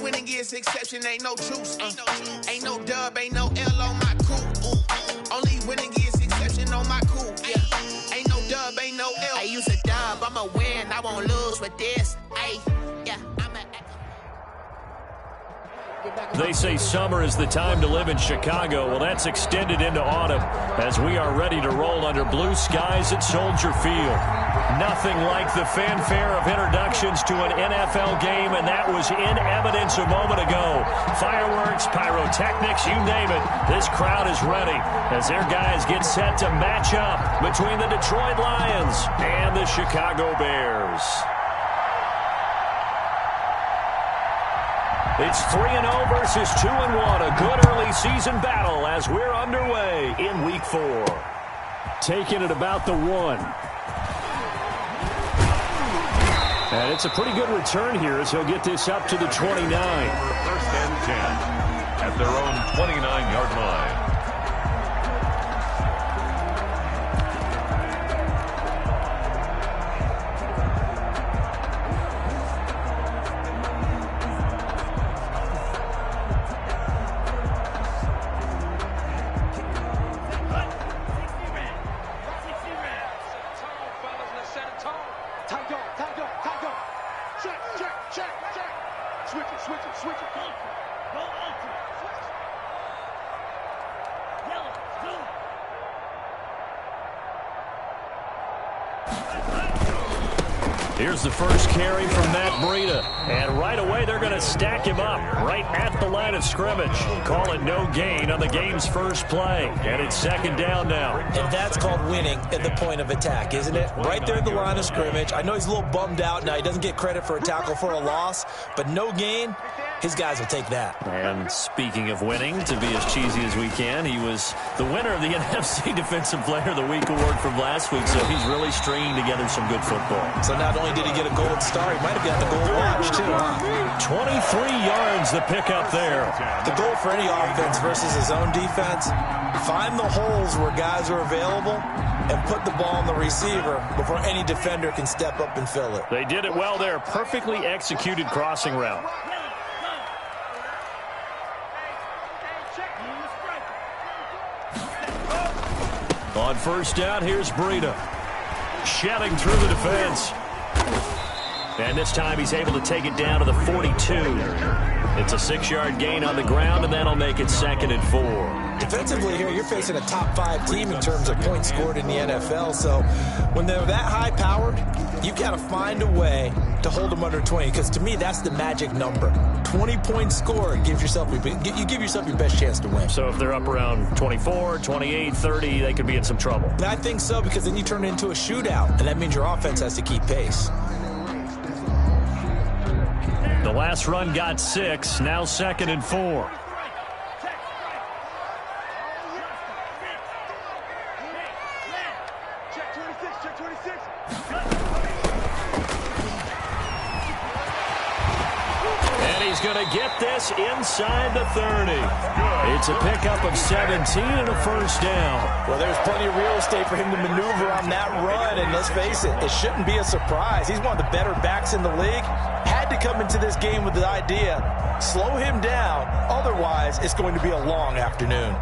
winning is exception, ain't no truce. Ain't no dub, ain't no L on my cool. Only winning is exception on my cool. Yeah. Ain't no dub, ain't no L. I use a dub, I'ma win, I won't lose with this. Ay, yeah, They say summer is the time to live in Chicago. Well, that's extended into autumn as we are ready to roll under blue skies at Soldier Field. Nothing like the fanfare of introductions to an NFL game, and that was in evidence a moment ago. Fireworks, pyrotechnics, you name it. This crowd is ready as their guys get set to match up between the Detroit Lions and the Chicago Bears. It's 3-0 versus 2-1, a good early season battle as we're underway in Week 4. Taking it about the 1. And it's a pretty good return here as he'll get this up to the 29. First and 10 at their own 29-yard line. Here's the first carry from Matt Breida. And right away, they're going to stack him up right at the line of scrimmage. Call it no gain on the game's first play. And it's second down now. And that's called winning at the point of attack, isn't it? Right there at the line of scrimmage. I know he's a little bummed out now. He doesn't get credit for a tackle for a loss. But no gain, his guys will take that. And speaking of winning, to be as cheesy as we can, he was the winner of the NFC Defensive Player of the Week award from last week. So he's really stringing together some good football. So not only did he get a gold star, he might have got the gold watch, too, huh? 23 yards the pickup there. The goal for any offense versus his own defense, find the holes where guys are available and put the ball on the receiver before any defender can step up and fill it. They did it well there. Perfectly executed crossing route. On first down, here's Breida. Shedding through the defense. And this time he's able to take it down to the 42. It's a 6-yard gain on the ground, and that'll make it 2nd and 4. Defensively here, you're facing a top 5 team in terms of points scored in the NFL. So when they're that high-powered, you've got to find a way to hold them under 20. Because to me, that's the magic number. 20 points scored gives yourself you give yourself your best chance to win. So if they're up around 24, 28, 30, they could be in some trouble. I think so, because then you turn it into a shootout, and that means your offense has to keep pace. The last run got 6, now 2nd and 4. And he's going to get this inside the 30. It's a pickup of 17 and a first down. Well, there's plenty of real estate for him to maneuver on that run, and let's face it, it shouldn't be a surprise. He's one of the better backs in the league. Had to come into this game with the idea, slow him down, otherwise it's going to be a long afternoon.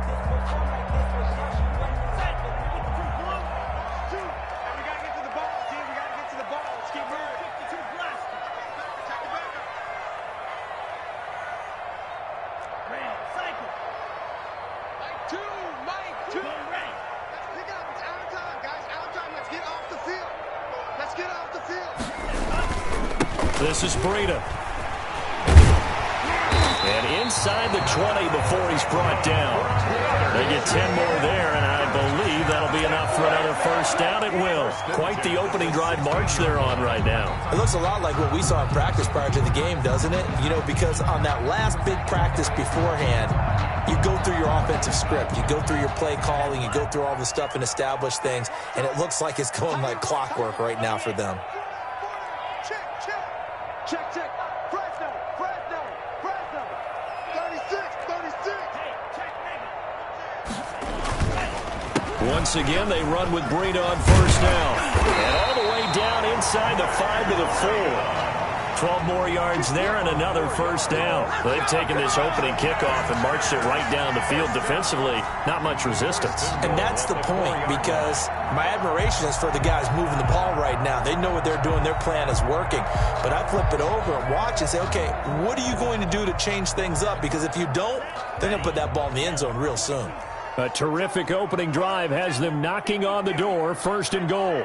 This is Breida. And inside the 20 before he's brought down. They get 10 more there, and I believe that'll be enough for another first down. It will. Quite the opening drive march they're on right now. It looks a lot like what we saw in practice prior to the game, doesn't it? You know, because on that last big practice beforehand, you go through your offensive script. You go through your play calling. You go through all the stuff and establish things, and it looks like it's going like clockwork right now for them. Check. Fresno. 36. Once again, they run with Breida on first down. And all the way down inside the 5 to the 4. 12 more yards there and another first down. They've taken this opening kickoff and marched it right down the field defensively. Not much resistance. And that's the point, because my admiration is for the guys moving the ball right now. They know what they're doing. Their plan is working. But I flip it over and watch and say, okay, what are you going to do to change things up? Because if you don't, they're going to put that ball in the end zone real soon. A terrific opening drive has them knocking on the door, 1st and goal.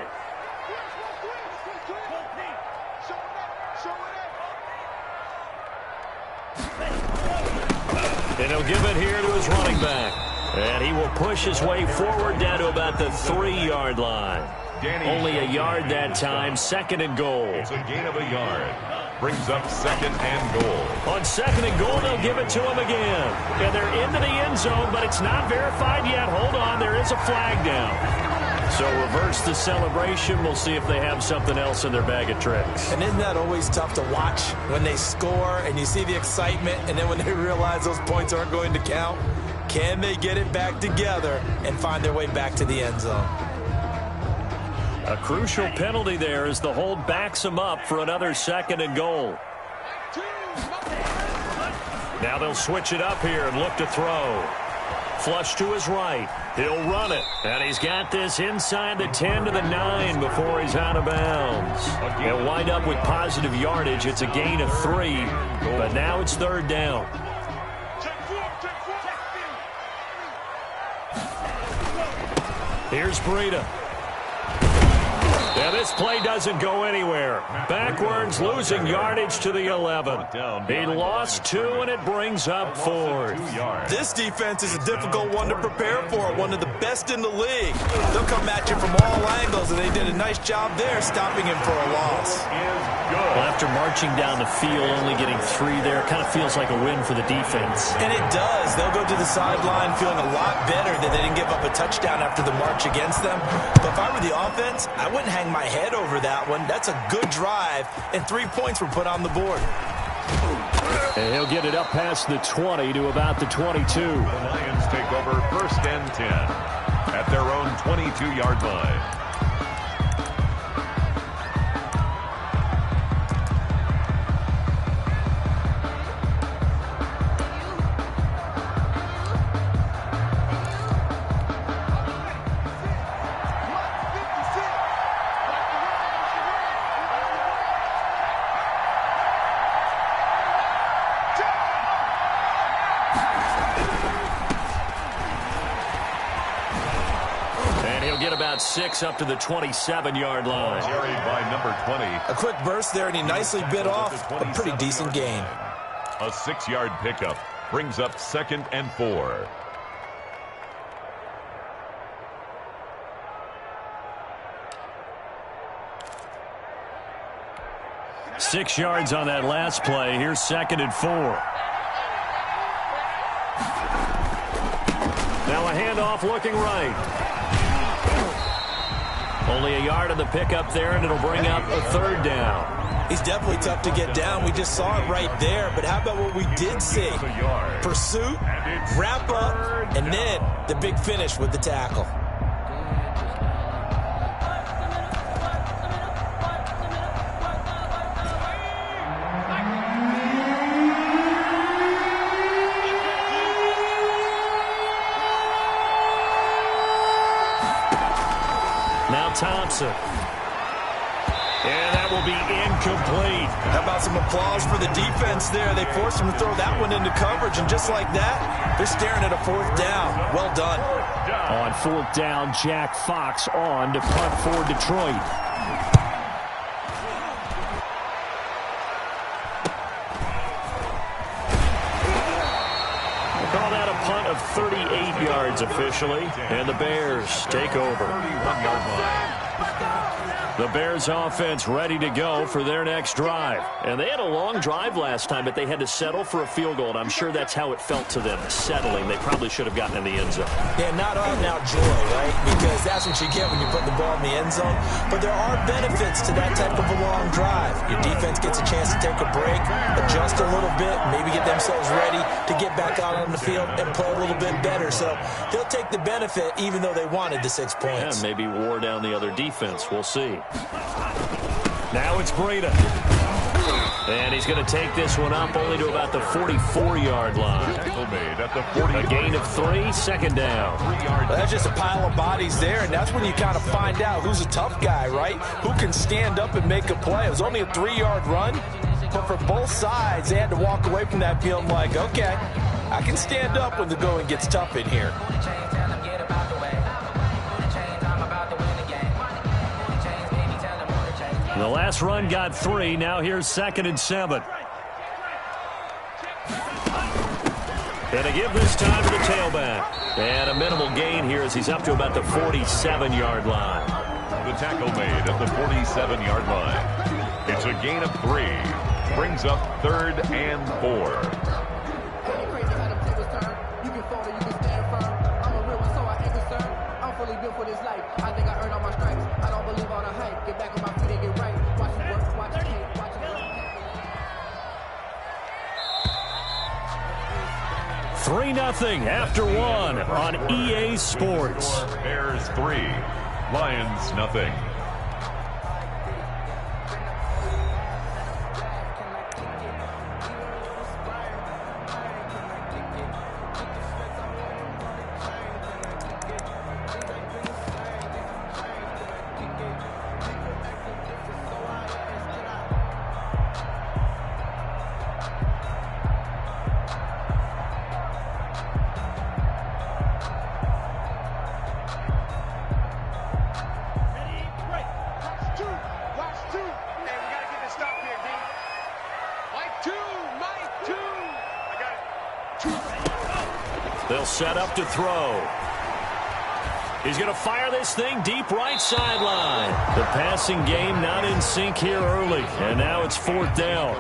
And he'll give it here to his running back. And he will push his way forward down to about the 3-yard line. Only a yard that time, 2nd and goal. It's a gain of a yard. Brings up 2nd and goal. On 2nd and goal, they'll give it to him again. And they're into the end zone, but it's not verified yet. Hold on, there is a flag down. So reverse the celebration. We'll see if they have something else in their bag of tricks. And isn't that always tough to watch when they score and you see the excitement, and then when they realize those points aren't going to count? Can they get it back together and find their way back to the end zone? A crucial penalty there as the hold backs him up for another 2nd and goal. Now they'll switch it up here and look to throw. Flush to his right. He'll run it. And he's got this inside the 10 to the 9 before he's out of bounds. He'll wind up with positive yardage. It's a gain of 3. But now it's 3rd down. Here's Breida. Yeah, this play doesn't go anywhere. Backwards, losing yardage to the 11. He lost 2, and it brings up 4th. This defense is a difficult one to prepare for, one of the best in the league. They'll come at you from all angles, and they did a nice job there stopping him for a loss. Well, after marching down the field, only getting 3 there, kind of feels like a win for the defense. And it does. They'll go to the sideline feeling a lot better that they didn't give up a touchdown after the march against them. But if I were the offense, I wouldn't hang my head over that one. That's a good drive, and 3 points were put on the board. And he'll get it up past the 20 to about the 22. The Lions take over 1st and 10 at their own 22-yard line. Get about 6 up to the 27-yard line. Carried by number 20. A quick burst there, and he nicely bit off a pretty decent gain. A 6-yard pickup brings up 2nd and 4. Six yards on that last play. Here's 2nd and 4. Now a handoff looking right. Only a yard on the pickup there, and it'll bring up a 3rd down. He's definitely tough to get down. We just saw it right there. But how about what we did see? Pursuit, wrap up, and then the big finish with the tackle. Thompson. And that will be incomplete. How about some applause for the defense there? They forced him to throw that one into coverage, and just like that, they're staring at a 4th down. Well done. On 4th down, Jack Fox on to punt for Detroit. We'll call that a punt of 38 yards officially, and the Bears take over. 31-yard line. The Bears offense ready to go for their next drive. And they had a long drive last time, but they had to settle for a field goal, and I'm sure that's how it felt to them, settling. They probably should have gotten in the end zone. Yeah, not out-and-out joy, right? Because that's what you get when you put the ball in the end zone. But there are benefits to that type of a long drive. Your defense gets a chance to take a break, adjust a little bit, maybe get themselves ready to get back out on the field and play a little bit better. So they'll take the benefit even though they wanted the 6 points. Yeah, maybe wore down the other defense. We'll see. Now it's Breida. And he's going to take this one up only to about the 44-yard line. A gain of 3, second down. Well, that's just a pile of bodies there, and that's when you kind of find out who's a tough guy, right? Who can stand up and make a play. It was only a 3-yard run, but for both sides, they had to walk away from that feeling like, okay, I can stand up when the going gets tough in here. The last run got 3. Now here's 2nd and 7. And a give this time to the tailback. And a minimal gain here as he's up to about the 47-yard line. The tackle made at the 47-yard line. It's a gain of 3. Brings up 3rd and 4. Three 0 after 1 on EA Sports. Bears 3, Lions nothing. They'll set up to throw. He's going to fire this thing deep right sideline. The passing game not in sync here early, and now it's 4th down.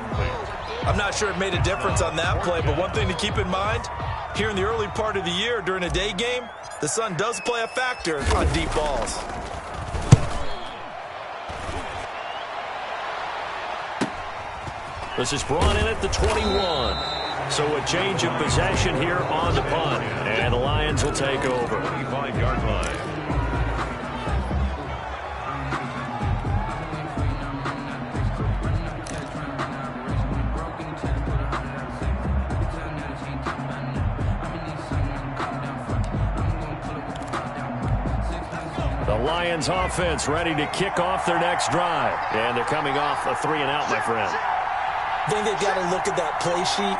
I'm not sure it made a difference on that play, but one thing to keep in mind, here in the early part of the year during a day game, the sun does play a factor on deep balls. This is brought in at the 21. So a change of possession here on the punt. And the Lions will take over. 25-yard line. The Lions offense ready to kick off their next drive. And they're coming off a 3-and-out, my friend. I think they've got to look at that play sheet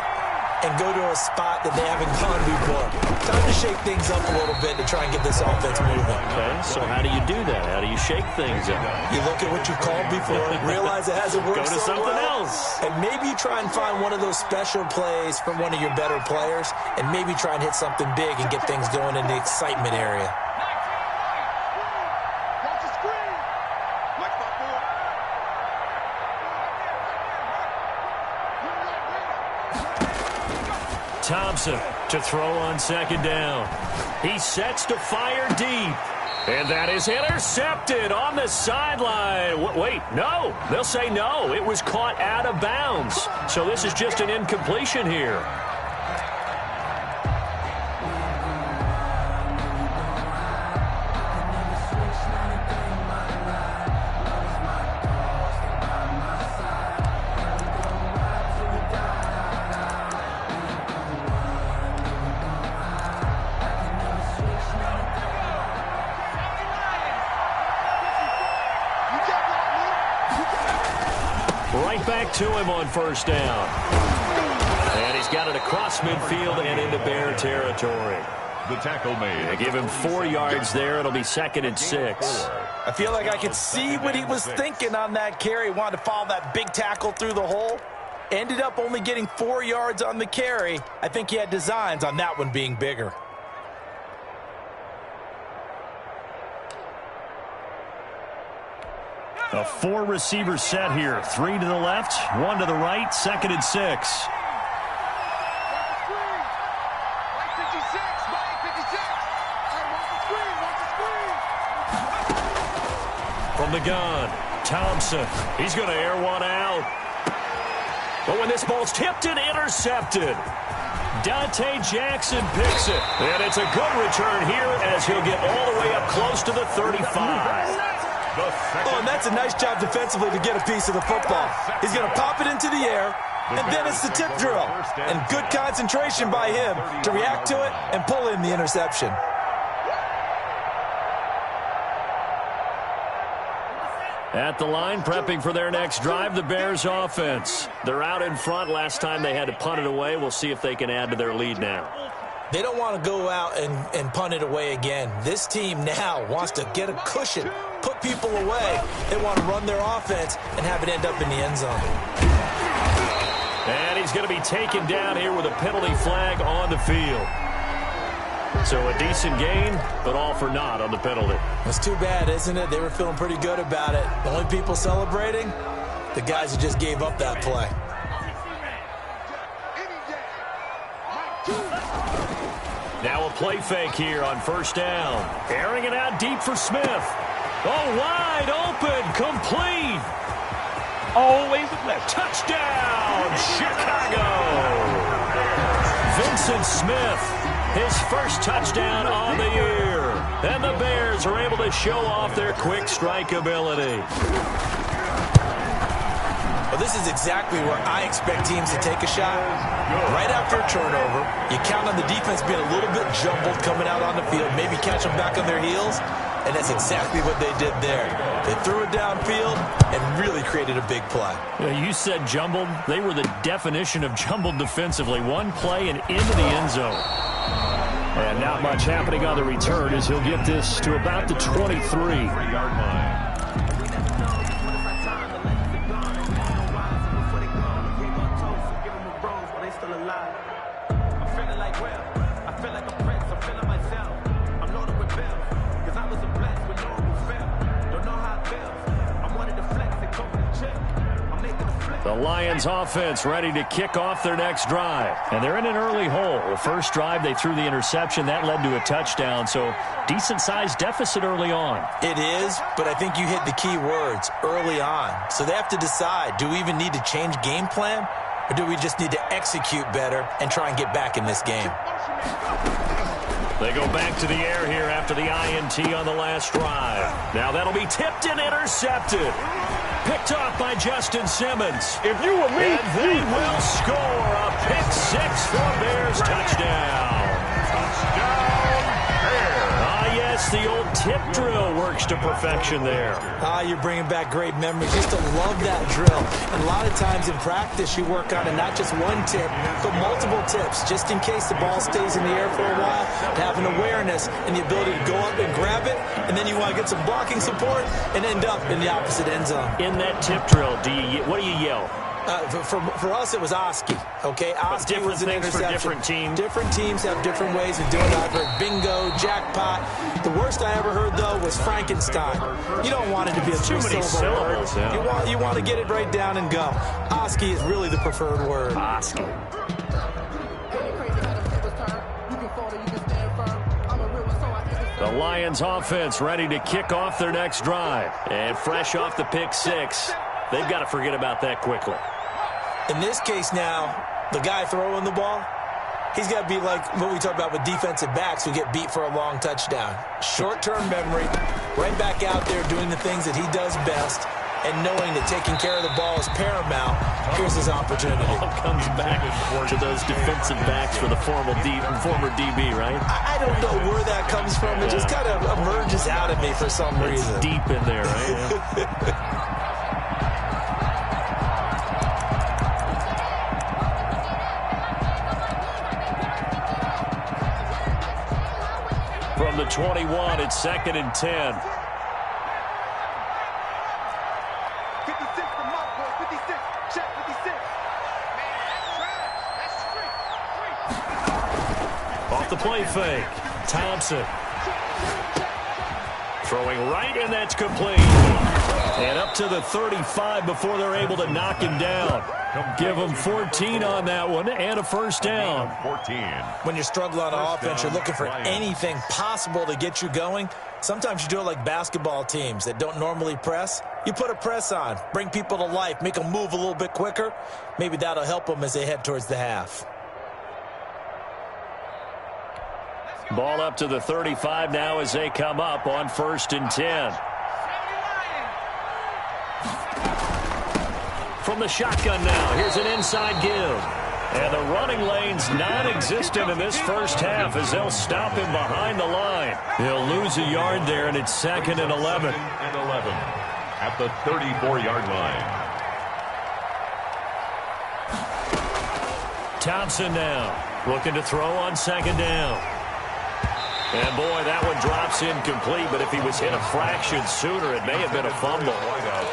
and go to a spot that they haven't gone before. Time to shake things up a little bit to try and get this offense moving. Okay, so how do you do that? How do you shake things up? You look at what you've called before, realize it hasn't worked Go to so something well, else. and maybe try and find one of those special plays from one of your better players, and maybe try and hit something big and get things going in the excitement area. Thompson to throw on 2nd down. He sets to fire deep. And that is intercepted on the sideline. Wait, no. They'll say no. It was caught out of bounds. So this is just an incompletion here. Right back to him on 1st down. And he's got it across midfield and into Bear territory. The tackle made. They give him 4 yards there. It'll be 2nd and 6. I feel like I could see what he was thinking on that carry. He wanted to follow that big tackle through the hole. Ended up only getting 4 yards on the carry. I think he had designs on that one being bigger. A 4-receiver set here. 3 to the left, 1 to the right, 2nd and 6. From the gun, Thompson. He's going to air one out. But when this ball's tipped and intercepted, Dante Jackson picks it. And it's a good return here as he'll get all the way up close to the 35. Oh, and that's a nice job defensively to get a piece of the football. He's going to pop it into the air, and then it's the tip drill. And good concentration by him to react to it and pull in the interception. At the line, prepping for their next drive, the Bears offense. They're out in front. Last time they had to punt it away. We'll see if they can add to their lead now. They don't want to go out and punt it away again. This team now wants to get a cushion, put people away. They want to run their offense and have it end up in the end zone. And he's going to be taken down here with a penalty flag on the field. So a decent gain, but all for naught on the penalty. It's too bad, isn't it? They were feeling pretty good about it. The only people celebrating, the guys who just gave up that play. Now a play fake here on first down. Airing it out deep for Smith. Oh, wide open, complete. Always a blessing. Touchdown, Chicago. Vincent Smith, his first touchdown on the year. And the Bears are able to show off their quick strike ability. Well, this is exactly where I expect teams to take a shot. Right after a turnover, you count on the defense being a little bit jumbled coming out on the field, maybe catch them back on their heels, and that's exactly what they did there. They threw it downfield and really created a big play. You said jumbled. They were the definition of jumbled defensively. One play and into the end zone. And not much happening on the return as he'll get this to about the 23-yard line. The Lions offense ready to kick off their next drive. And they're in an early hole. The first drive, they threw the interception. That led to a touchdown, so decent-sized deficit early on. It is, but I think you hit the key words, early on. So they have to decide, do we even need to change game plan, or do we just need to execute better and try and get back in this game? They go back to the air here after the INT on the last drive. Now that'll be tipped and intercepted. Picked off by Justin Simmons. If you were me, and they will score a pick six for Bears touchdown. Touchdown, Bears. Ah, yes, the old tip drill works to perfection there. Ah, you're bringing back great memories. Used to love that drill. And a lot of times in practice, you work on it, not just one tip, but multiple tips, just in case the ball stays in the air for a while, to have an awareness and the ability to go up and grab it, and then you want to get some blocking support and end up in the opposite end zone. In that tip drill, what do you yell? For us, it was Oski. Okay, Oski was an interception. For different teams. Different teams have different ways of doing it. I've heard bingo, jackpot. The worst I ever heard, though, was Frankenstein. You don't want it to be a three-syllable word. Yeah. You want to get it right down and go. Oski is really the preferred word. Oski. The Lions offense ready to kick off their next drive. And fresh off the pick six, they've got to forget about that quickly. In this case now, the guy throwing the ball, he's got to be like what we talk about with defensive backs who get beat for a long touchdown. Short-term memory, right back out there doing the things that he does best, and knowing that taking care of the ball is paramount. Here's his opportunity. All comes back to those defensive backs for the former DB, right? I don't know where that comes from. It just kind of emerges out of me for some reason. It's deep in there, right? From the 21, it's 2nd and 10. 56 to Mark, boy. 56. Check 56. Off the play fake. Thompson. Throwing right, and that's complete. And up to the 35 before they're able to knock him down. Give him 14 on that one and a first down. 14. When you're struggling on offense, you're looking for anything possible to get you going. Sometimes you do it like basketball teams that don't normally press. You put a press on, bring people to life, make them move a little bit quicker. Maybe that'll help them as they head towards the half. Ball up to the 35 now as they come up on 1st and 10. From the shotgun now, here's an inside give. And the running lane's non-existent in this first half as they'll stop him behind the line. He'll lose a yard there, and it's 2nd and 11. At the 34-yard line. Thompson now looking to throw on 2nd down. And, boy, that one drops incomplete, but if he was hit a fraction sooner, it may have been a fumble.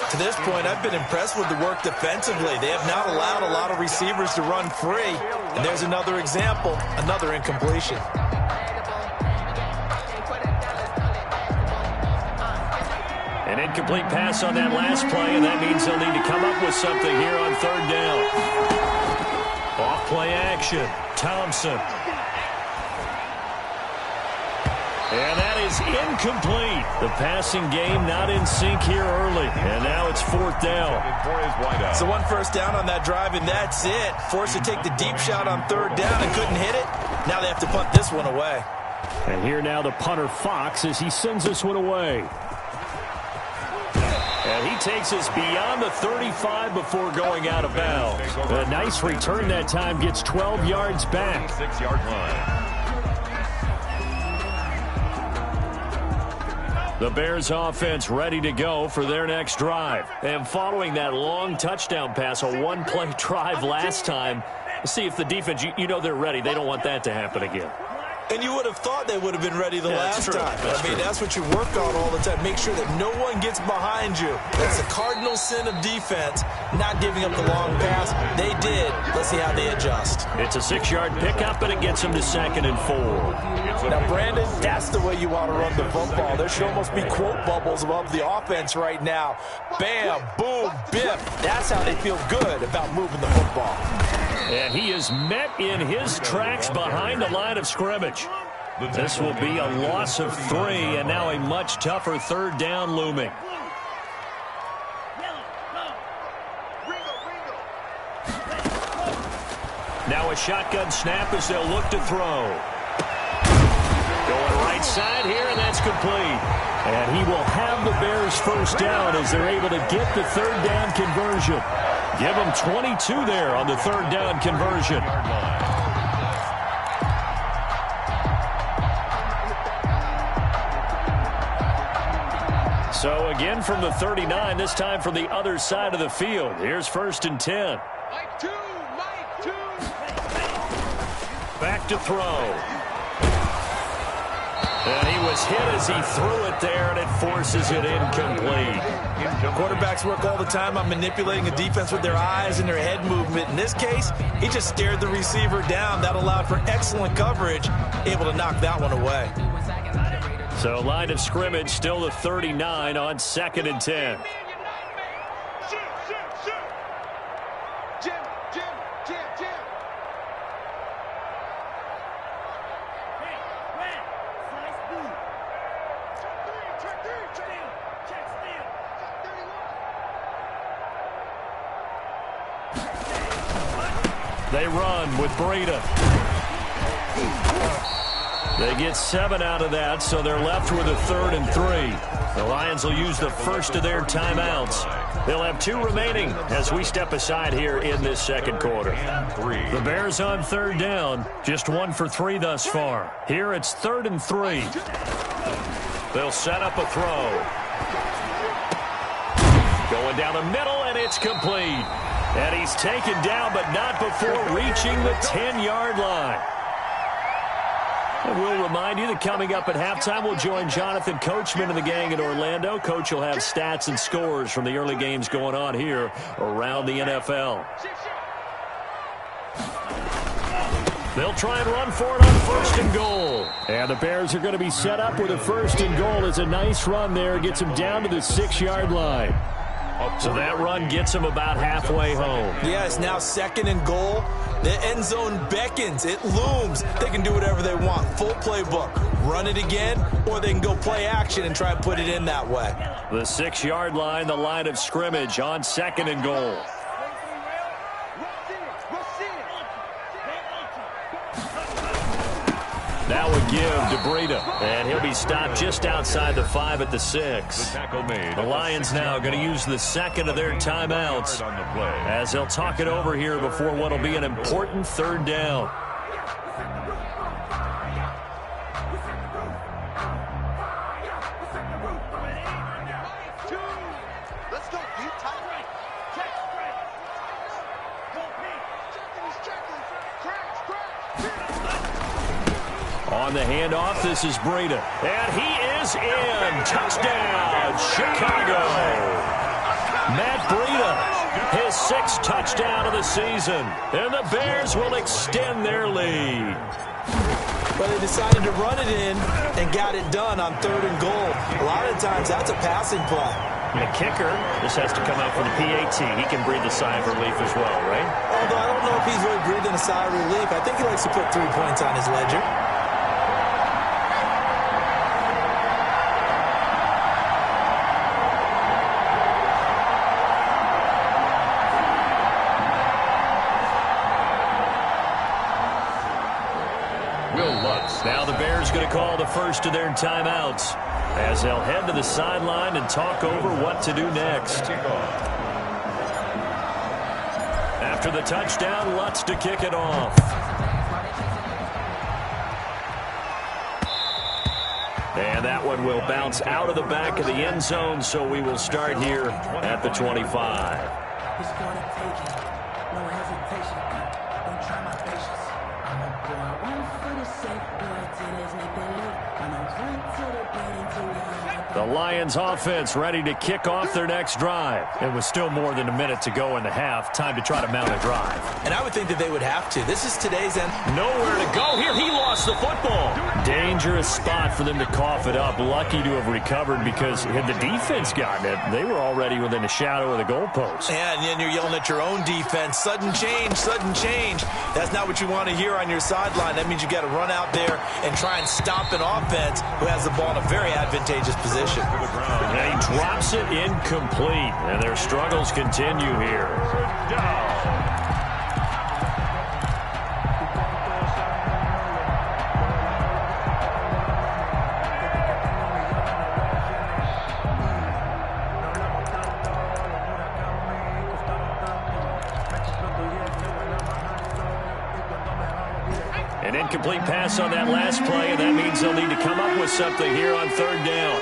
To this point, I've been impressed with the work defensively. They have not allowed a lot of receivers to run free. And there's another example, another incompletion. An incomplete pass on that last play, and that means they'll need to come up with something here on 3rd down. Off-play action, Thompson. And that is incomplete. The passing game not in sync here early. And now it's 4th down. So 1 first down on that drive, and that's it. Forced to take the deep shot on 3rd down and couldn't hit it. Now they have to punt this one away. And here now the punter, Fox, as he sends this one away. And he takes us beyond the 35 before going out of bounds. A nice return that time, gets 12 yards back. 6-yard line. The Bears offense ready to go for their next drive. And following that long touchdown pass, a one-play drive last time, see if the defense, you know they're ready. They don't want that to happen again. And you would have thought they would have been ready the last time. That's what you work on all the time. Make sure that no one gets behind you. That's the cardinal sin of defense, not giving up the long pass. They did. Let's see how they adjust. It's a 6-yard pickup, and it gets them to 2nd and 4. Now, Brandon, that's the way you want to run the football. There should almost be quote bubbles above the offense right now. Bam, boom, biff. That's how they feel good about moving the football. And he is met in his tracks behind the line of scrimmage. This will be a loss of 3, and now a much tougher 3rd down looming. Now a shotgun snap as they'll look to throw. Going right side here, and that's complete. And he will have the Bears first down as they're able to get the 3rd down conversion. Give them 22 there on the 3rd down conversion. So again from the 39, this time from the other side of the field. Here's 1st and 10. Back to throw. And he was hit as he threw it there, and it forces it incomplete. Quarterbacks work all the time on manipulating a defense with their eyes and their head movement. In this case, he just stared the receiver down. That allowed for excellent coverage, able to knock that one away. So line of scrimmage still the 39 on 2nd and 10. They run with Breida. They get 7 out of that, so they're left with a 3rd and 3. The Lions will use the first of their timeouts. They'll have 2 remaining as we step aside here in this 2nd quarter. The Bears on 3rd down, just 1 for 3 thus far. Here it's 3rd and 3. They'll set up a throw. Going down the middle, and it's complete. And he's taken down, but not before reaching the 10-yard line. And we'll remind you that coming up at halftime, we'll join Jonathan Coachman and the gang in Orlando. Coach will have stats and scores from the early games going on here around the NFL. They'll try and run for it on 1st and goal. And the Bears are going to be set up with a 1st and goal. It's a nice run there. Gets them down to the 6-yard line. So that run gets them about halfway home. Yeah, it's now 2nd and goal. The end zone beckons. It looms. They can do whatever they want. Full playbook. Run it again, or they can go play action and try and put it in that way. The 6-yard line, the line of scrimmage on 2nd and goal. Now a give to Breida. And he'll be stopped just outside the 5 at the 6. The Lions now going to use the second of their timeouts as they'll talk it over here before what will be an important 3rd down. On the handoff, this is Breida. And he is in. Touchdown, Chicago. Matt Breida, his 6th touchdown of the season. And the Bears will extend their lead. But they decided to run it in and got it done on 3rd and goal. A lot of times, that's a passing play. And the kicker, this has to come out from the PAT. He can breathe a sigh of relief as well, right? Although I don't know if he's really breathing a sigh of relief. I think he likes to put 3 points on his ledger. Now the Bears going to call the first of their timeouts as they'll head to the sideline and talk over what to do next. After the touchdown, Lutz to kick it off. And that one will bounce out of the back of the end zone, so we will start here at the 25. It's gonna take it. No hesitation. Don't try my patience. I'm a boy, one for the sake, boy, till there's nothing left. I'm a run to the bed until we The Lions offense ready to kick off their next drive. And with still more than a minute to go in the half, time to try to mount a drive. And I would think that they would have to. This is today's end. Nowhere to go here. He lost the football. Dangerous spot for them to cough it up. Lucky to have recovered because had the defense gotten it, they were already within a shadow of the goalpost. And then you're yelling at your own defense. Sudden change, sudden change. That's not what you want to hear on your sideline. That means you got to run out there and try and stop an offense who has the ball in a very advantageous position. And he drops it incomplete. And their struggles continue here. An incomplete pass on that last play, and that means they'll need to come up with something here on 3rd down.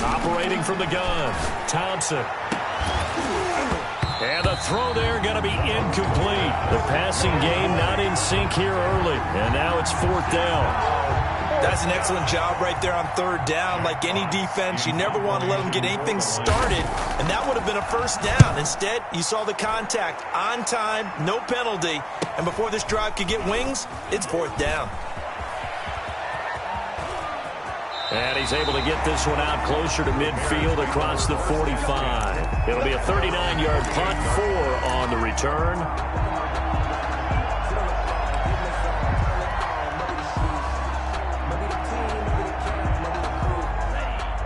Operating from the gun, Thompson. And the throw there going to be incomplete. The passing game not in sync here early, and now it's 4th down. That's an excellent job right there on 3rd down. Like any defense, you never want to let them get anything started, and that would have been a 1st down. Instead, you saw the contact on time, no penalty, and before this drive could get wings, it's 4th down. And he's able to get this one out closer to midfield across the 45. It'll be a 39-yard punt, 4 on the return.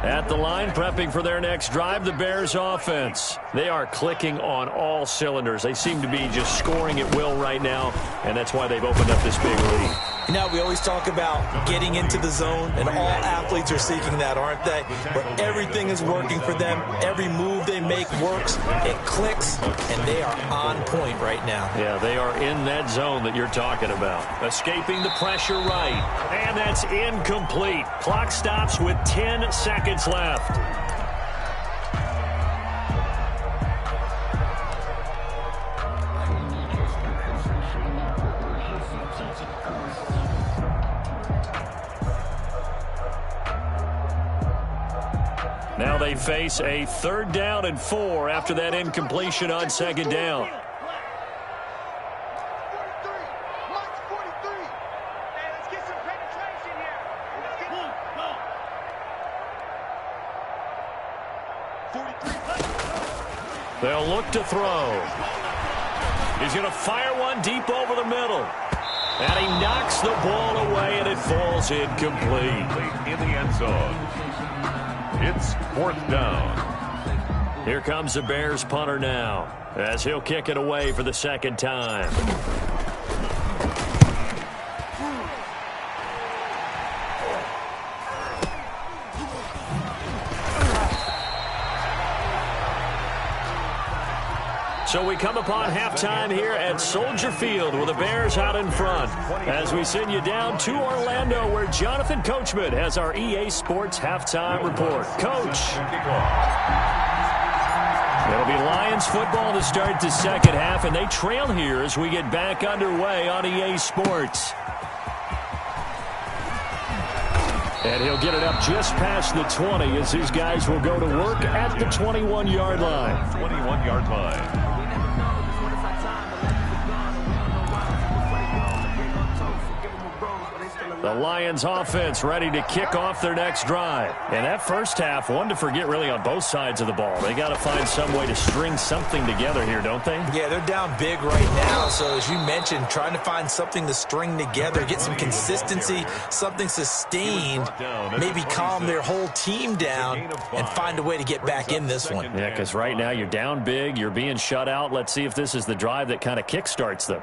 At the line, prepping for their next drive, the Bears offense. They are clicking on all cylinders. They seem to be just scoring at will right now, and that's why they've opened up this big lead. You know, we always talk about getting into the zone, and all athletes are seeking that, aren't they? Where everything is working for them. Every move they make works. It clicks, and they are on point right now. Yeah, they are in that zone that you're talking about. Escaping the pressure right. And that's incomplete. Clock stops with 10 seconds left. Now they face a 3rd down and 4 after that incompletion on 2nd down. They'll look to throw. He's going to fire one deep over the middle. And he knocks the ball away, and it falls incomplete. In the end zone. It's 4th down. Here comes the Bears punter now, as he'll kick it away for the second time. So we come upon halftime here at Soldier Field with the Bears out in front as we send you down to Orlando where Jonathan Coachman has our EA Sports halftime report. Coach. It'll be Lions football to start the second half, and they trail here as we get back underway on EA Sports. And he'll get it up just past the 20 as these guys will go to work at the 21-yard line. 21-yard line. The Lions offense ready to kick off their next drive. And that first half, one to forget really on both sides of the ball. They got to find some way to string something together here, don't they? Yeah, they're down big right now. So as you mentioned, trying to find something to string together, get some consistency, something sustained, maybe calm their whole team down and find a way to get back in this one. Yeah, because right now you're down big, you're being shut out. Let's see if this is the drive that kind of kickstarts them.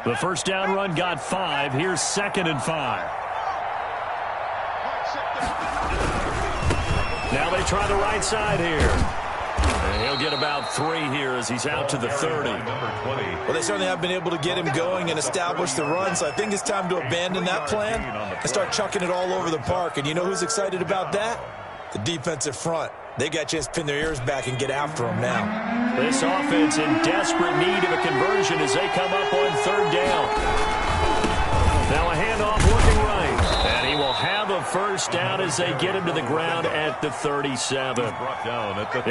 The first down run got 5. Here's 2nd and 5. Now they try the right side here. And he'll get about 3 here as he's out to the 30. Well, they certainly have been able to get him going and establish the run, so I think it's time to abandon that plan and start chucking it all over the park. And you know who's excited about that? The defensive front. They got a chance to pin their ears back and get after him now. This offense in desperate need of a conversion as they come up on 3rd down. Now a handoff looking right. And he will have a first down as they get him to the ground at the 37.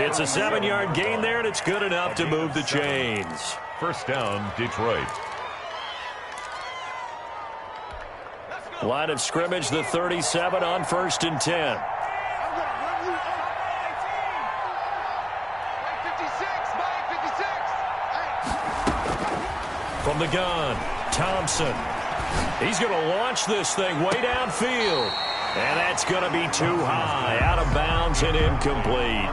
It's a 7-yard gain there, and it's good enough to move the chains. First down, Detroit. Line of scrimmage, the 37 on 1st and 10. From the gun, Thompson. He's going to launch this thing way downfield. And that's going to be too high, out of bounds and incomplete.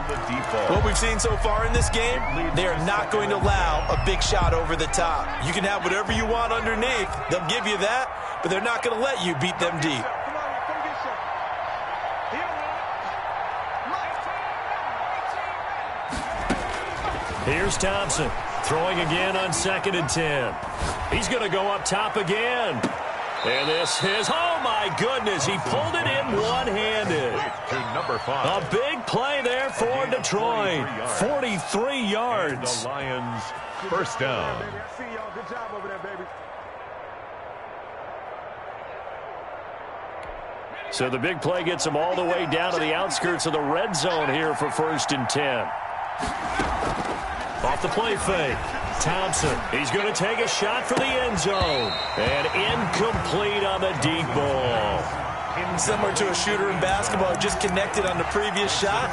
What we've seen so far in this game, they are not going to allow a big shot over the top. You can have whatever you want underneath. They'll give you that, but they're not going to let you beat them deep. Here's Thompson. Throwing again on 2nd and 10. He's going to go up top again. And this is, oh my goodness, he pulled it in one-handed. To number 5. A big play there for Detroit. 43 yards. The Lions, first down. So the big play gets them all the way down to the outskirts of the red zone here for 1st and 10. Off the play fake. Thompson, he's going to take a shot for the end zone. And incomplete on the deep ball. Similar to a shooter in basketball, just connected on the previous shot.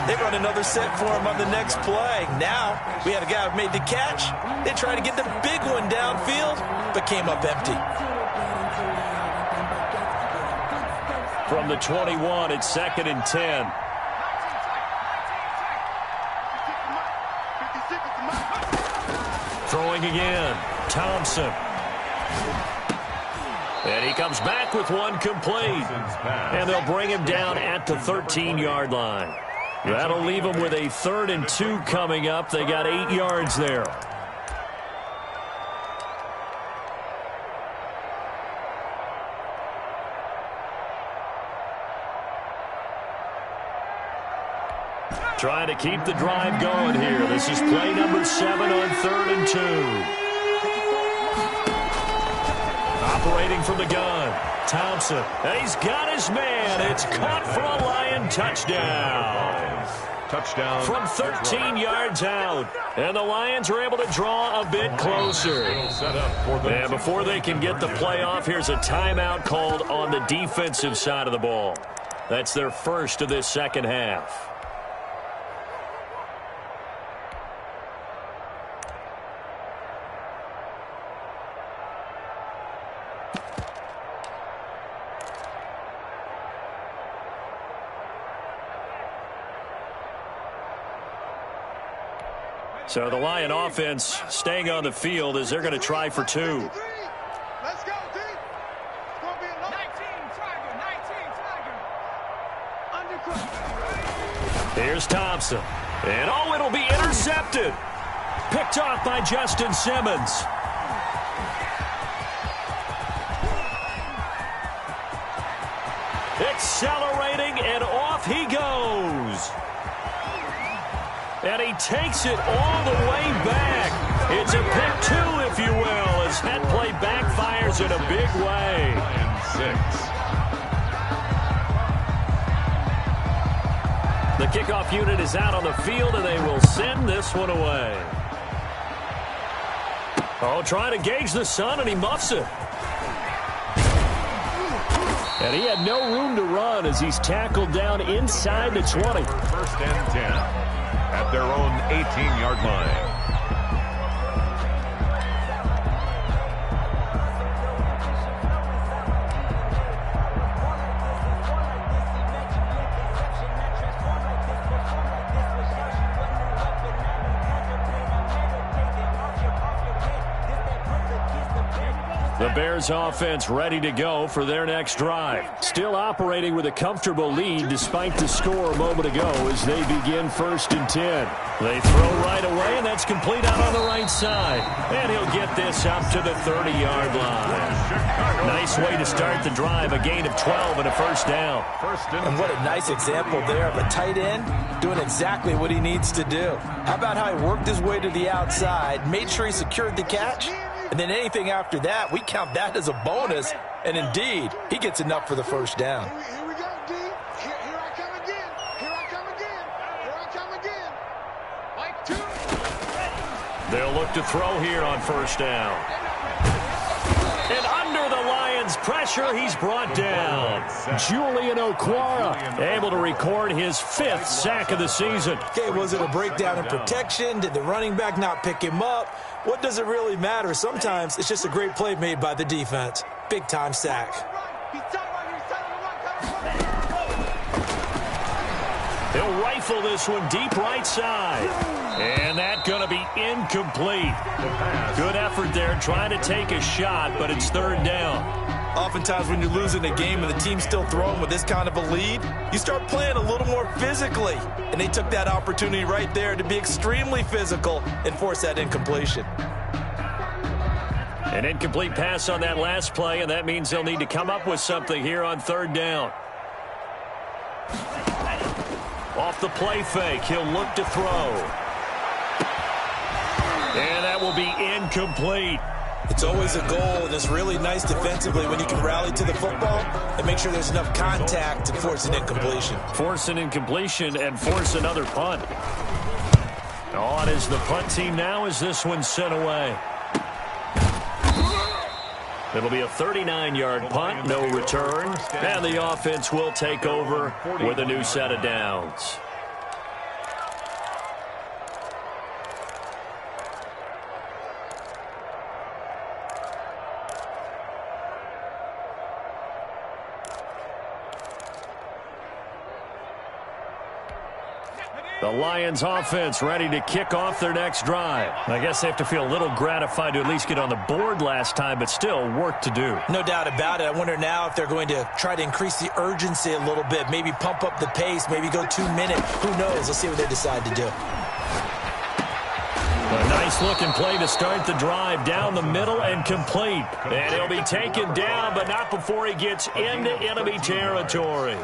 They run another set for him on the next play. Now, we had a guy who made the catch. They tried to get the big one downfield, but came up empty. From the 21, it's 2nd and 10. Throwing again, Thompson. And he comes back with one complete. And they'll bring him down at the 13-yard line. That'll leave them with a 3rd and 2 coming up. They got 8 yards there. Trying to keep the drive going here. This is play number 7 on 3rd and 2. Operating from the gun, Thompson. And he's got his man. It's caught for a Lion touchdown. Touchdown. From 13 yards out. And the Lions are able to draw a bit closer. And before they can get the play off, here's a timeout called on the defensive side of the ball. That's their first of this second half. So the Lion offense staying on the field as they're going to try for 2. Let's go, D. It's going to be a 19 Tiger. Here's Thompson. And oh, it'll be intercepted. Picked off by Justin Simmons. Accelerating, and off he goes. And he takes it all the way back. It's a pick 2, if you will, as that play backfires in a big way. And 6. The kickoff unit is out on the field, and they will send this one away. Oh, trying to gauge the sun, and he muffs it. And he had no room to run as he's tackled down inside the 20. First and 10 at their own 18-yard line. The Bears offense ready to go for their next drive. Still operating with a comfortable lead despite the score a moment ago as they begin 1st and 10. They throw right away, and that's complete out on the right side. And he'll get this up to the 30-yard line. Nice way to start the drive, a gain of 12 and a first down. And what a nice example there of a tight end doing exactly what he needs to do. How about how he worked his way to the outside, made sure he secured the catch? And then anything after that, we count that as a bonus. And indeed, he gets enough for the first down. Here we go, D. Here I come again. Here I come again. Here I come again. Like 2. They'll look to throw here on first down. And under the Lions' pressure, he's brought down. Julian Okwara able to record his 5th sack of the season. Okay, was it a breakdown in protection? Did the running back not pick him up? What does it really matter? Sometimes it's just a great play made by the defense. Big-time sack. He'll rifle this one deep right side. And that's going to be incomplete. Good effort there trying to take a shot, but it's 3rd down. Oftentimes when you're losing a game and the team's still throwing with this kind of a lead, you start playing a little more physically. And they took that opportunity right there to be extremely physical and force that incompletion. An incomplete pass on that last play, and that means they'll need to come up with something here on 3rd down. Off the play fake, he'll look to throw. And that will be incomplete. It's always a goal, and it's really nice defensively when you can rally to the football and make sure there's enough contact to force an incompletion. Force an incompletion and force another punt. On is the punt team now as this one's sent away. It'll be a 39-yard punt, no return, and the offense will take over with a new set of downs. The Lions offense ready to kick off their next drive. I guess they have to feel a little gratified to at least get on the board last time, but still work to do. No doubt about it. I wonder now if they're going to try to increase the urgency a little bit, maybe pump up the pace, maybe go 2 minutes. Who knows? Let's see what they decide to do. A nice-looking play to start the drive down the middle and complete. And he'll be taken down, but not before he gets into enemy territory.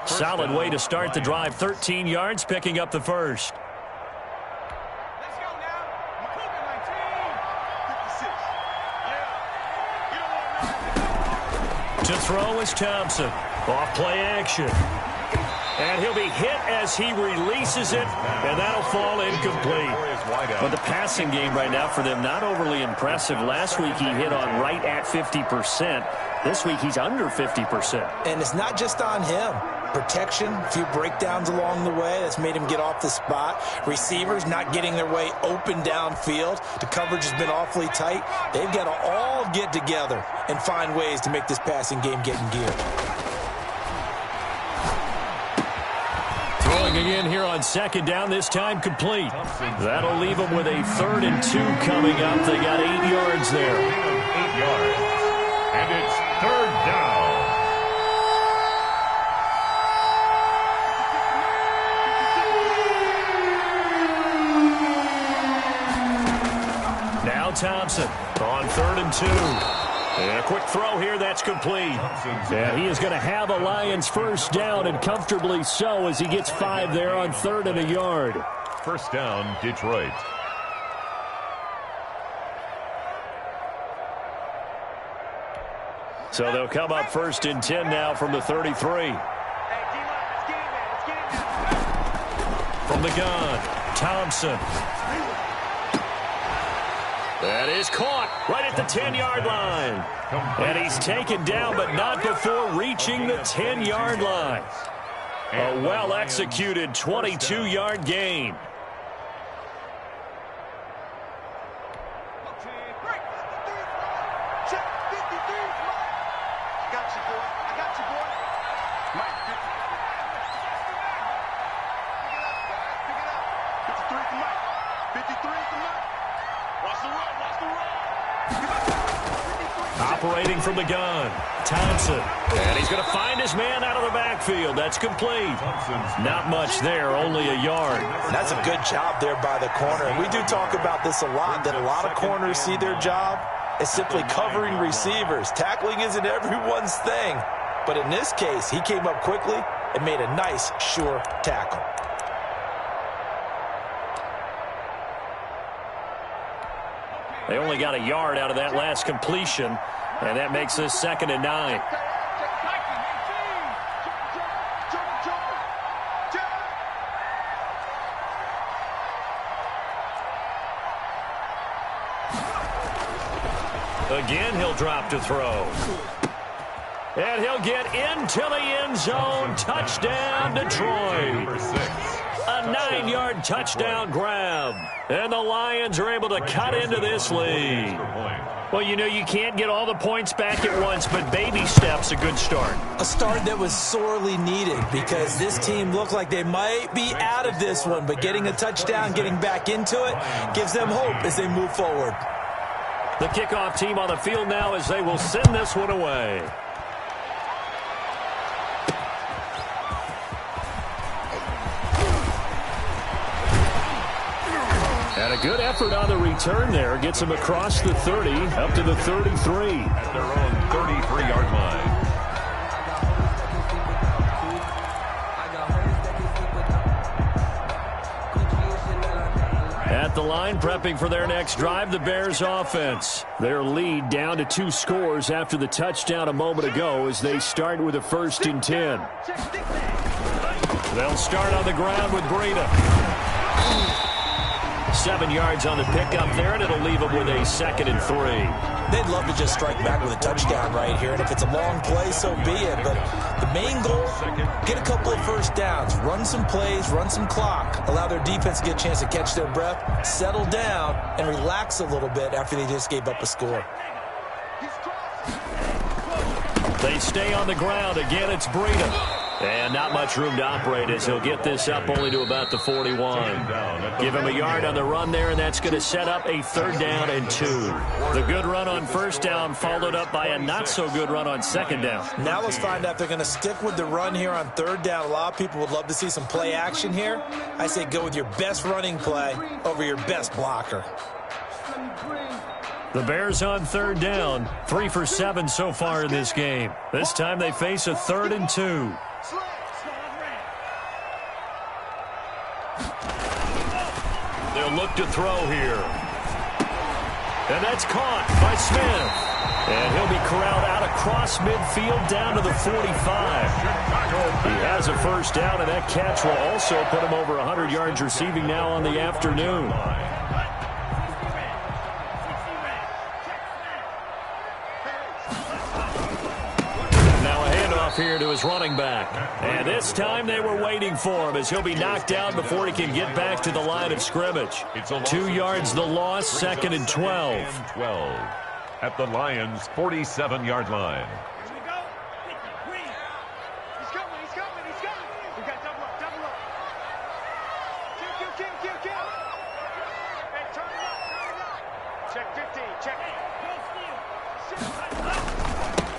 Solid way to start the drive. 13 yards, picking up the first. Let's go now. Cougar 19. 56. To throw is Thompson. Off play action. And he'll be hit as he releases it, and that'll fall incomplete. But the passing game right now for them, not overly impressive. Last week he hit on right at 50%. This week he's under 50%. And it's not just on him. Protection, a few breakdowns along the way. That's made him get off the spot. Receivers not getting their way open downfield. The coverage has been awfully tight. They've got to all get together and find ways to make this passing game get in gear. Throwing Checking in here on second down, this time complete. That'll leave them with a 3rd and 2 coming up. They got 8 yards there. 8 yards. And it's 3rd down. Now Thompson on 3rd and 2. And a quick throw here, that's complete. And he is going to have a Lions first down, and comfortably so, as he gets 5 there on 3rd and a yard. First down, Detroit. So they'll come up 1st and 10 now from the 33. From the gun, Thompson. That is caught right at the 10-yard line. And he's taken down, but not before reaching the 10-yard line. A well-executed 22-yard gain. Operating from the gun, Thompson. And he's going to find his man out of the backfield. That's complete. Not much there, only a yard. That's a good job there by the corner. We do talk about this a lot, that a lot of corners see their job as simply covering receivers. Tackling isn't everyone's thing. But in this case, he came up quickly and made a nice, sure tackle. They only got a yard out of that last completion, and that makes this 2nd and 9. Again, he'll drop to throw. And he'll get into the end zone. Touchdown, Detroit. Number 6. A 9-yard touchdown grab. And the Lions are able to cut into this lead. Well, you know, you can't get all the points back at once, but baby steps, a good start. A start that was sorely needed because this team looked like they might be out of this one, but getting a touchdown, getting back into it, gives them hope as they move forward. The kickoff team on the field now as they will send this one away. And a good effort on the return there. Gets him across the 30, up to the 33. At their own 33-yard line. At the line, prepping for their next drive, the Bears offense. Their lead down to 2 scores after the touchdown a moment ago as they start with a 1st and 10. They'll start on the ground with Breida. 7 yards on the pickup there, and it'll leave them with a 2nd and 3. They'd love to just strike back with a touchdown right here, and if it's a long play, so be it. But the main goal, get a couple of first downs, run some plays, run some clock, allow their defense to get a chance to catch their breath, settle down, and relax a little bit after they just gave up a score. They stay on the ground. Again, it's Breida. And not much room to operate as he'll get this up only to about the 41. Give him a yard on the run there, and that's going to set up a 3rd down and 2. The good run on 1st down followed up by a not-so-good run on 2nd down. Now let's find out if they're going to stick with the run here on 3rd down. A lot of people would love to see some play action here. I say go with your best running play over your best blocker. The Bears on 3rd down, 3 for 7 so far in this game. This time they face a 3rd and 2. They'll look to throw here. And that's caught by Smith. And he'll be corralled out across midfield down to the 45. He has a 1st down, and that catch will also put him over 100 yards receiving now on the afternoon. Here to his running back. And this time they were waiting for him as he'll be knocked down before he can get back to the line of scrimmage. 2 yards the loss, 2nd and 12. 12 at the Lions' 47-yard line. He's coming. We got double up. Check 15. Check.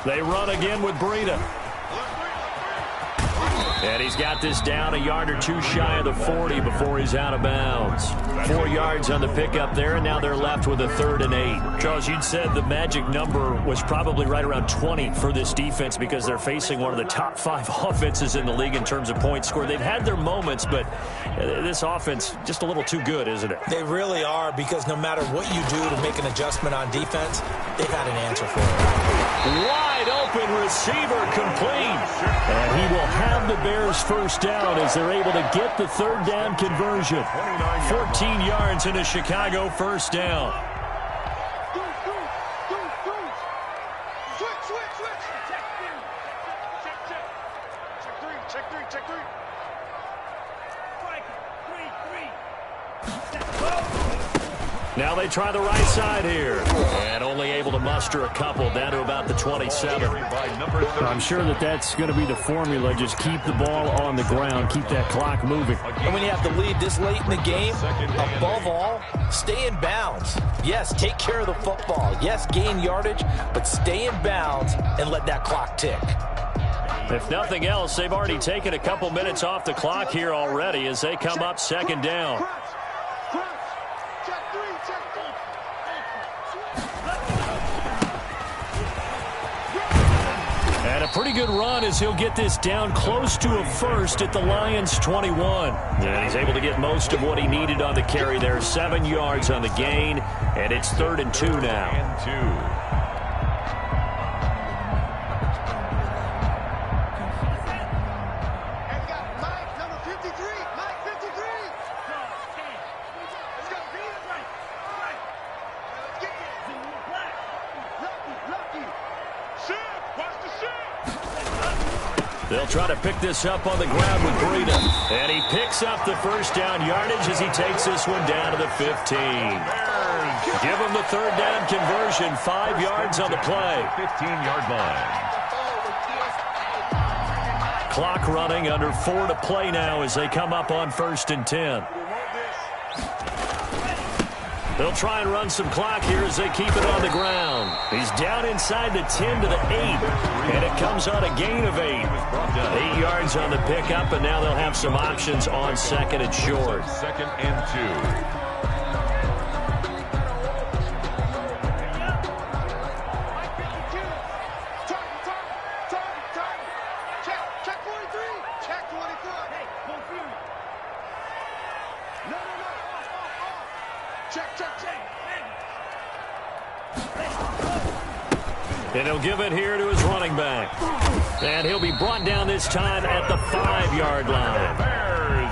They run again with Breida. And he's got this down a yard or two shy of the 40 before he's out of bounds. 4 yards on the pickup there, and now they're left with a 3rd and 8. Charles, you'd said the magic number was probably right around 20 for this defense because they're facing one of the top 5 offenses in the league in terms of points scored. They've had their moments, but this offense just a little too good, isn't it? They really are, because no matter what you do to make an adjustment on defense, they've had an answer for it. Wide open receiver complete. And he will have the Bears first down as they're able to get the 3rd down conversion. 14 yards in a Chicago first down. Check 3. Now they try the right side here. And only able to muster a couple down to about the 27. I'm sure that's going to be the formula. Just keep the ball on the ground. Keep that clock moving. And when you have the lead this late in the game, above all, stay in bounds. Yes, take care of the football. Yes, gain yardage, but stay in bounds and let that clock tick. If nothing else, they've already taken a couple minutes off the clock here already as they come up 2nd down. And a pretty good run as he'll get this down close to a first at the Lions' 21. And he's able to get most of what he needed on the carry there. 7 yards on the gain, and it's 3rd and 2 now. They'll try to pick this up on the ground with Breida. And he picks up the first down yardage as he takes this one down to the 15. Give him the 3rd down conversion. 5 yards on the play. 15-yard line. Clock running, under 4 to play now as they come up on 1st and 10. They'll try and run some clock here as they keep it on the ground. He's down inside the 10 to the 8, and it comes on a gain of 8. 8 yards on the pickup, and now they'll have some options on 2nd and short. 2nd and 2. And he'll give it here to his running back. And he'll be brought down this time at the 5-yard line.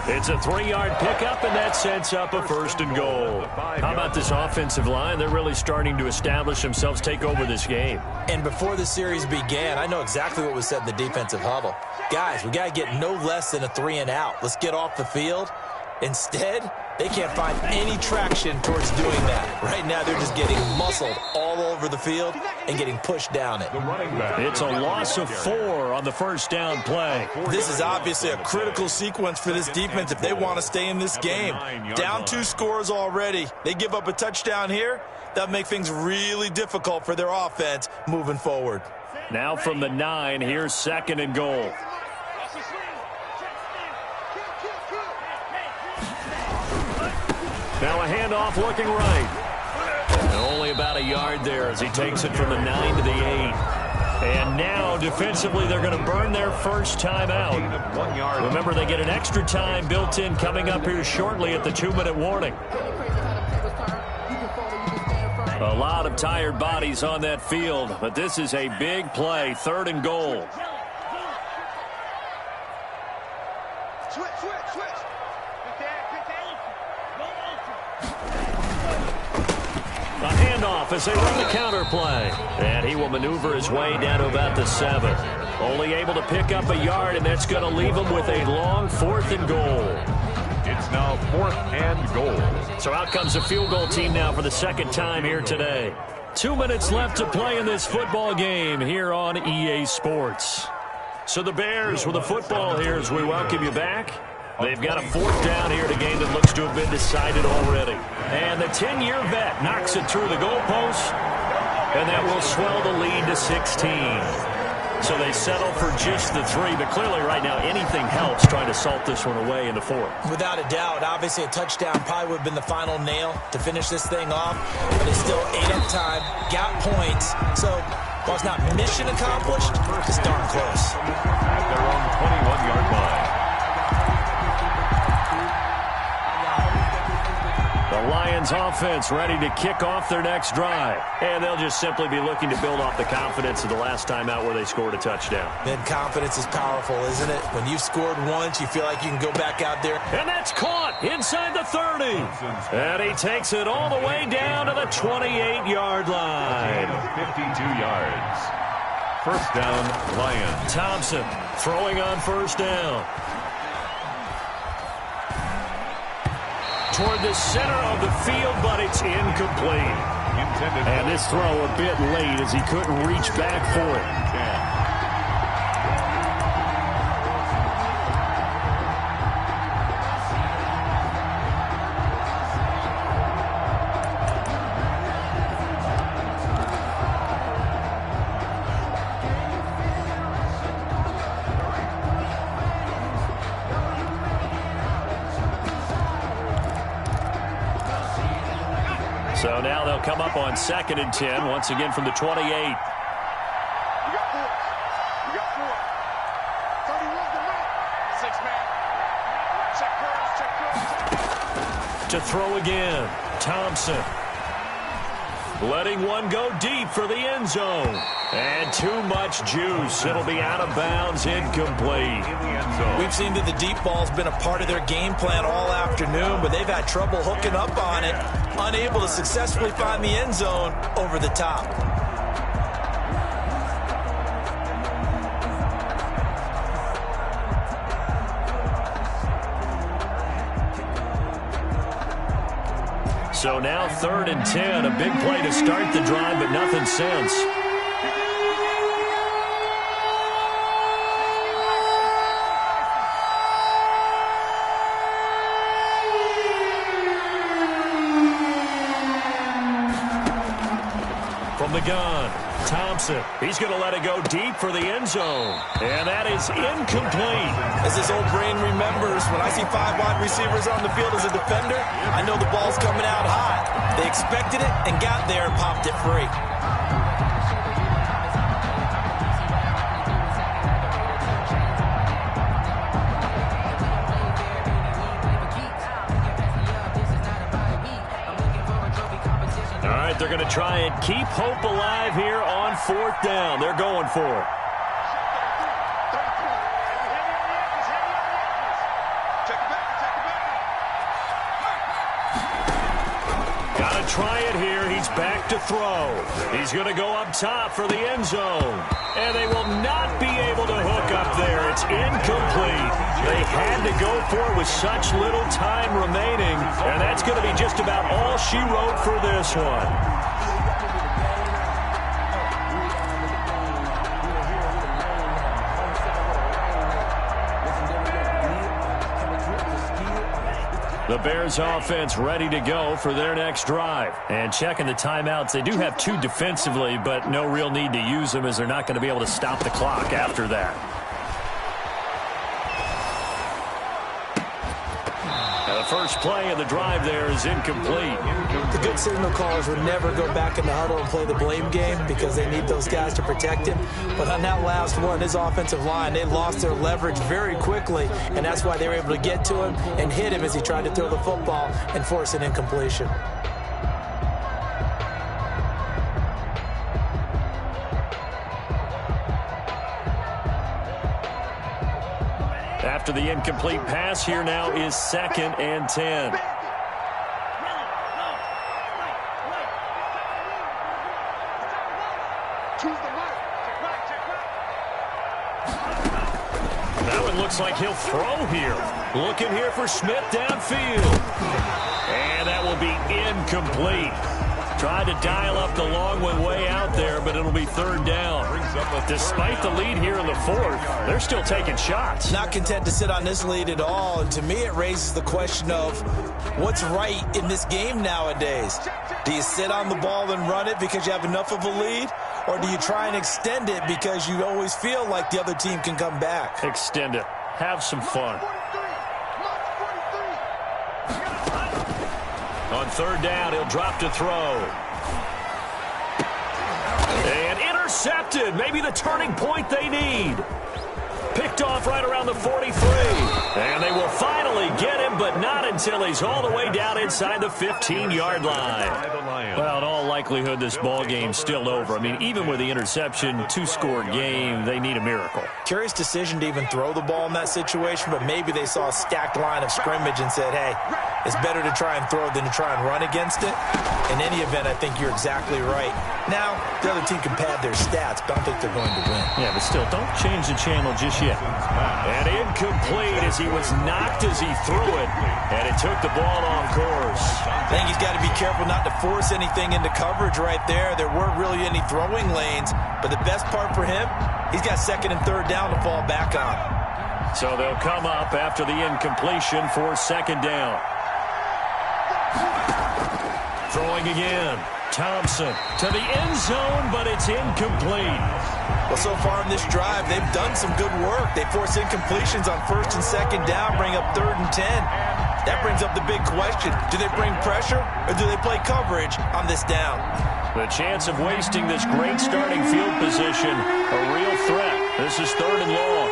It's a 3-yard pickup, and that sets up a 1st and goal. How about this offensive line? They're really starting to establish themselves, take over this game. And before the series began, I know exactly what was said in the defensive huddle. Guys, we got to get no less than a 3 and out. Let's get off the field. Instead, they can't find any traction towards doing that. Right now, they're just getting muscled all over the field and getting pushed down it. It's a loss of 4 on the first down play. This is obviously a critical sequence for this defense if they want to stay in this game. Down 2 scores already. They give up a touchdown here. That'll make things really difficult for their offense moving forward. Now from the 9, here's 2nd and goal. Now a handoff looking right. And only about a yard there as he takes it from the 9 to the 8. And now defensively they're going to burn their first time out. Remember, they get an extra time built in coming up here shortly at the 2-minute warning. A lot of tired bodies on that field, but this is a big play. 3rd and goal. A handoff as they run the counter play. And he will maneuver his way down to about the 7. Only able to pick up a yard, and that's going to leave him with a long 4th and goal. It's now 4th and goal. So out comes a field goal team now for the 2nd time here today. 2 minutes left to play in this football game here on EA Sports. So the Bears with the football here as we welcome you back. They've got a 4th down here in a game that looks to have been decided already. And the 10-year vet knocks it through the goalpost, and that will swell the lead to 16. So they settle for just the 3, but clearly right now anything helps trying to salt this one away in the 4th. Without a doubt, obviously a touchdown probably would have been the final nail to finish this thing off, but it's still 8 up time, got points, so while it's not mission accomplished, it's darn close. At their own 21-yard line. The Lions offense ready to kick off their next drive. And they'll just simply be looking to build off the confidence of the last time out where they scored a touchdown. Then confidence is powerful, isn't it? When you've scored once, you feel like you can go back out there. And that's caught inside the 30. And he takes it all the way down to the 28-yard line. 52 yards. First down, Lions. Thompson throwing on first down. Toward the center of the field, but it's incomplete. And this throw a bit late as he couldn't reach back for it. So now they'll come up on 2nd and 10, once again from the 28. You got 4. You got 4. 31's the right. 6-man. Check curls, check curls. To throw again, Thompson. Letting one go deep for the end zone. And too much juice. It'll be out of bounds, incomplete. We've seen that the deep ball's been a part of their game plan all afternoon, but they've had trouble hooking up on it, unable to successfully find the end zone over the top. So now 3rd and 10, a big play to start the drive, but nothing since. From the gun, Thompson. He's going to let it go deep for the end zone. And that is incomplete. As his old brain remembers, when I see 5 wide receivers on the field as a defender, I know the ball's coming out hot. They expected it and got there and popped it free. They're going to try and keep hope alive here on 4th down. They're going for it. Got to try it here. He's back to throw. He's going to go up top for the end zone. And they will not be able to hook up there. It's incomplete. They had to go for it with such little time remaining. And that's going to be just about all she wrote for this one. The Bears offense ready to go for their next drive. And checking the timeouts, they do have 2 defensively, but no real need to use them as they're not going to be able to stop the clock after that. Now the first play of the drive there is incomplete. The good signal callers would never go back in the huddle and play the blame game because they need those guys to protect him. But on that last one, his offensive line, they lost their leverage very quickly, and that's why they were able to get to him and hit him as he tried to throw the football and force an incompletion. After the incomplete pass, here now is 2nd and 10. That one looks like he'll throw here. Looking here for Smith downfield. And that will be incomplete. Tried to dial up the long one way out there, but it'll be third down. Despite the lead here in the fourth, they're still taking shots. Not content to sit on this lead at all. And to me, it raises the question of what's right in this game nowadays. Do you sit on the ball and run it because you have enough of a lead? Or do you try and extend it because you always feel like the other team can come back? Extend it. Have some fun. On third down, he'll drop to throw. And intercepted. Maybe the turning point they need. Picked off right around the 43. And they will finally get him, but not until he's all the way down inside the 15-yard line. Well, in all likelihood, this ball game's still over. I mean, even with the interception, two-score game, they need a miracle. Curious decision to even throw the ball in that situation, but maybe they saw a stacked line of scrimmage and said, hey, it's better to try and throw than to try and run against it. In any event, I think you're exactly right. Now, the other team can pad their stats, but I don't think they're going to win. Yeah, but still, don't change the channel just yet. And incomplete as he was knocked as he threw it, and it took the ball off course. I think he's got to be careful not to force anything into coverage right there. There weren't really any throwing lanes, but the best part for him, he's got second and third down to fall back on. So they'll come up after the incompletion for second down. Throwing again. Thompson to the end zone, but it's incomplete. Well, so far in this drive, they've done some good work. They force incompletions on first and second down, bring up third and 10. That brings up the big question. Do they bring pressure or do they play coverage on this down? The chance of wasting this great starting field position, a real threat. This is third and long.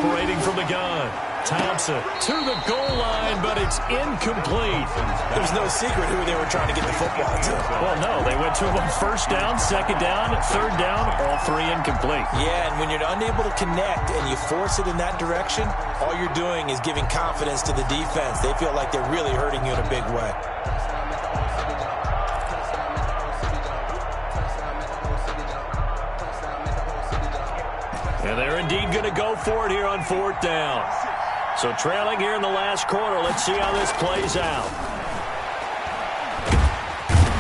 Operating from the gun. Thompson to the goal line, but it's incomplete. There was no secret who they were trying to get the football to. Well, no, they went to him on first down, second down, third down, all three incomplete. Yeah, and when you're unable to connect and you force it in that direction, all you're doing is giving confidence to the defense. They feel like they're really hurting you in a big way. And they're indeed going to go for it here on fourth down. So trailing here in the last quarter. Let's see how this plays out.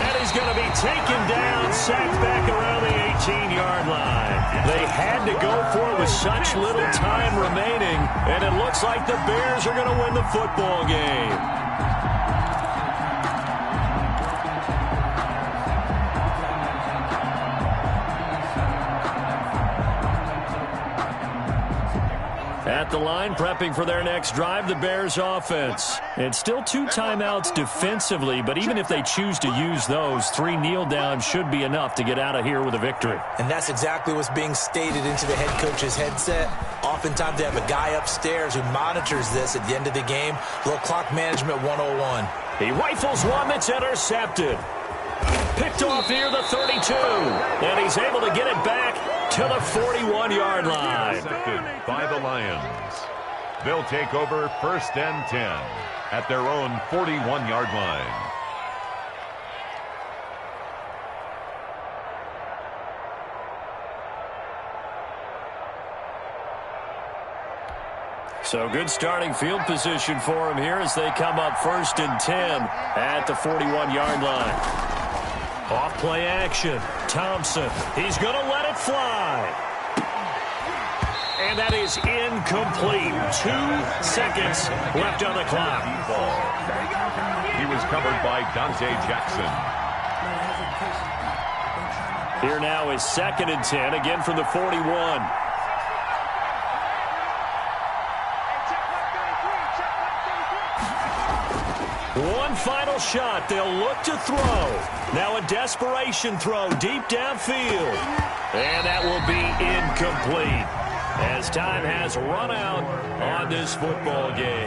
And he's going to be taken down, sacked back around the 18-yard line. They had to go for it with such little time remaining, and it looks like the Bears are going to win the football game. At the line, prepping for their next drive, the Bears offense. It's still 2 timeouts defensively, but even if they choose to use those, 3 kneel downs should be enough to get out of here with a victory. And that's exactly what's being stated into the head coach's headset. Oftentimes they have a guy upstairs who monitors this at the end of the game. Little clock management 101. He rifles one that's intercepted. Picked off near the 32. And he's able to get it back to the 41-yard line. Intercepted by the Lions. They'll take over first and 10 at their own 41-yard line. So good starting field position for him here as they come up first and 10 at the 41-yard line. Off play action. Thompson. He's going to let it fly. And that is incomplete. 2 seconds left on the clock. He was covered by Dante Jackson. Here now is second and 10, again from the 41. One final shot. They'll look to throw. Now a desperation throw deep downfield. And that will be incomplete as time has run out on this football game.